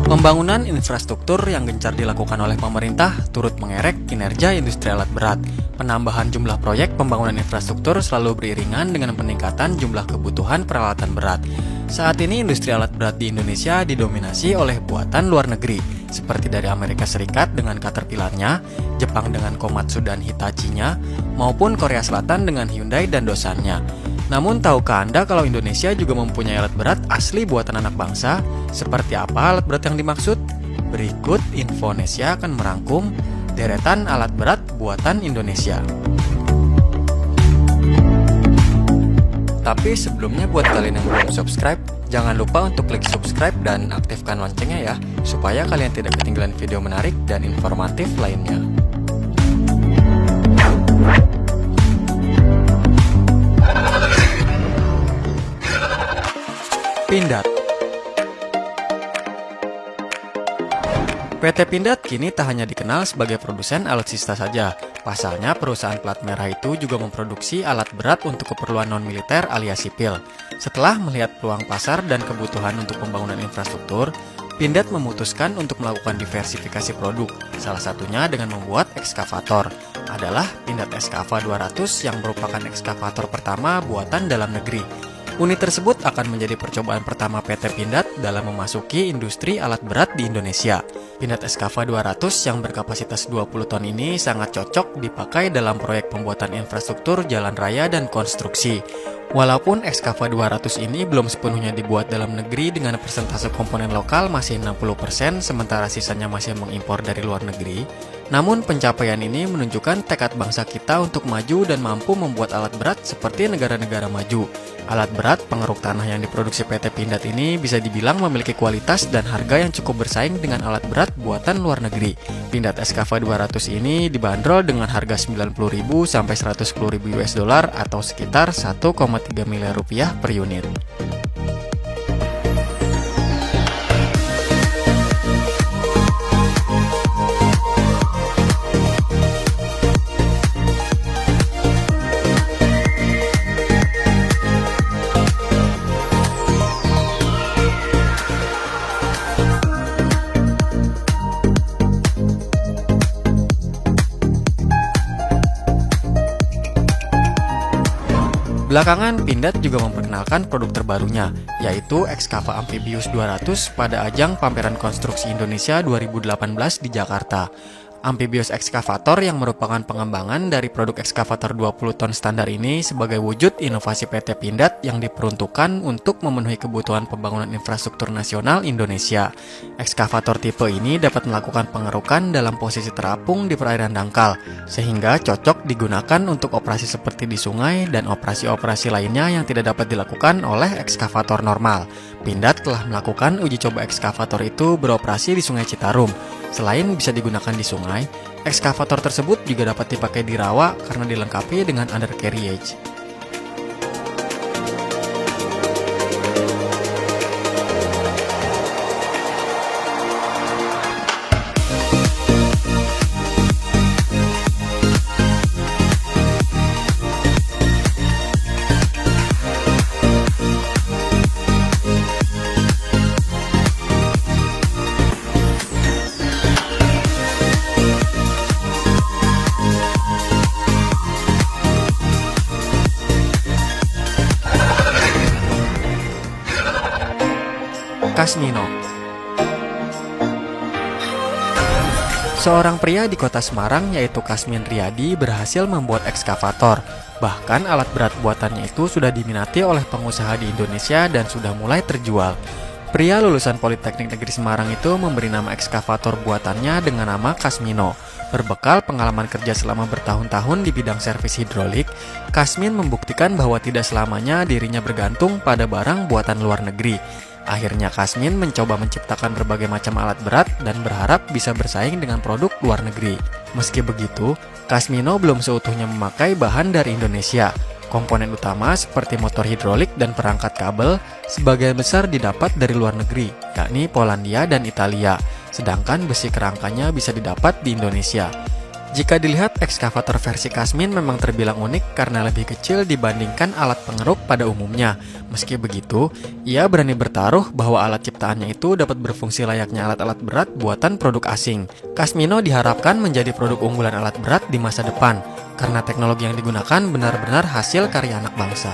Pembangunan infrastruktur yang gencar dilakukan oleh pemerintah turut mengerek kinerja industri alat berat. Penambahan jumlah proyek pembangunan infrastruktur selalu beriringan dengan peningkatan jumlah kebutuhan peralatan berat. Saat ini industri alat berat di Indonesia didominasi oleh buatan luar negeri, seperti dari Amerika Serikat dengan Caterpillar-nya, Jepang dengan Komatsu dan Hitachi-nya, maupun Korea Selatan dengan Hyundai dan Doosan-nya. Namun tahukah Anda kalau Indonesia juga mempunyai alat berat asli buatan anak bangsa? Seperti apa alat berat yang dimaksud? Berikut Infonesia akan merangkum deretan alat berat buatan Indonesia. Tapi sebelumnya buat kalian yang belum subscribe, jangan lupa untuk klik subscribe dan aktifkan loncengnya ya, supaya kalian tidak ketinggalan video menarik dan informatif lainnya. Pindad. PT Pindad kini tak hanya dikenal sebagai produsen alutsista saja. Pasalnya perusahaan plat merah itu juga memproduksi alat berat untuk keperluan non-militer alias sipil. Setelah melihat peluang pasar dan kebutuhan untuk pembangunan infrastruktur, Pindad memutuskan untuk melakukan diversifikasi produk. Salah satunya dengan membuat ekskavator. Adalah Pindad Excava 200 yang merupakan ekskavator pertama buatan dalam negeri. Unit tersebut akan menjadi percobaan pertama PT Pindad dalam memasuki industri alat berat di Indonesia. Pindad Excava 200 yang berkapasitas 20 ton ini sangat cocok dipakai dalam proyek pembuatan infrastruktur jalan raya dan konstruksi. Walaupun Excava 200 ini belum sepenuhnya dibuat dalam negeri dengan persentase komponen lokal masih 60%, sementara sisanya masih mengimpor dari luar negeri, namun pencapaian ini menunjukkan tekad bangsa kita untuk maju dan mampu membuat alat berat seperti negara-negara maju. Alat berat pengeruk tanah yang diproduksi PT Pindad ini bisa dibilang memiliki kualitas dan harga yang cukup bersaing dengan alat berat buatan luar negeri. Pindad Excava 200 ini dibanderol dengan harga 90.000 sampai 110.000 US dollar atau sekitar 1,3 miliar rupiah per unit. Belakangan, Pindad juga memperkenalkan produk terbarunya, yaitu Excava Amphibius 200 pada ajang Pameran Konstruksi Indonesia 2018 di Jakarta. Amphibius Excavator yang merupakan pengembangan dari produk ekskavator 20 ton standar ini sebagai wujud inovasi PT Pindad yang diperuntukkan untuk memenuhi kebutuhan pembangunan infrastruktur nasional Indonesia. Ekskavator tipe ini dapat melakukan pengerukan dalam posisi terapung di perairan dangkal, sehingga cocok digunakan untuk operasi seperti di sungai dan operasi-operasi lainnya yang tidak dapat dilakukan oleh ekskavator normal. Pindad telah melakukan uji coba ekskavator itu beroperasi di Sungai Citarum. Selain bisa digunakan di sungai, ekskavator tersebut juga dapat dipakai di rawa karena dilengkapi dengan undercarriage. Kasmino. Seorang pria di kota Semarang yaitu Kasmin Riyadi berhasil membuat ekskavator. Bahkan alat berat buatannya itu sudah diminati oleh pengusaha di Indonesia dan sudah mulai terjual. Pria lulusan Politeknik Negeri Semarang itu memberi nama ekskavator buatannya dengan nama Kasmino. Berbekal pengalaman kerja selama bertahun-tahun di bidang servis hidrolik, Kasmin membuktikan bahwa tidak selamanya dirinya bergantung pada barang buatan luar negeri. Akhirnya Kasmin mencoba menciptakan berbagai macam alat berat dan berharap bisa bersaing dengan produk luar negeri. Meski begitu, Kasmino belum seutuhnya memakai bahan dari Indonesia. Komponen utama seperti motor hidrolik dan perangkat kabel sebagian besar didapat dari luar negeri, yakni Polandia dan Italia, sedangkan besi kerangkanya bisa didapat di Indonesia. Jika dilihat, ekskavator versi Kasmin memang terbilang unik karena lebih kecil dibandingkan alat pengeruk pada umumnya. Meski begitu, ia berani bertaruh bahwa alat ciptaannya itu dapat berfungsi layaknya alat-alat berat buatan produk asing. Kasmino diharapkan menjadi produk unggulan alat berat di masa depan, karena teknologi yang digunakan benar-benar hasil karya anak bangsa.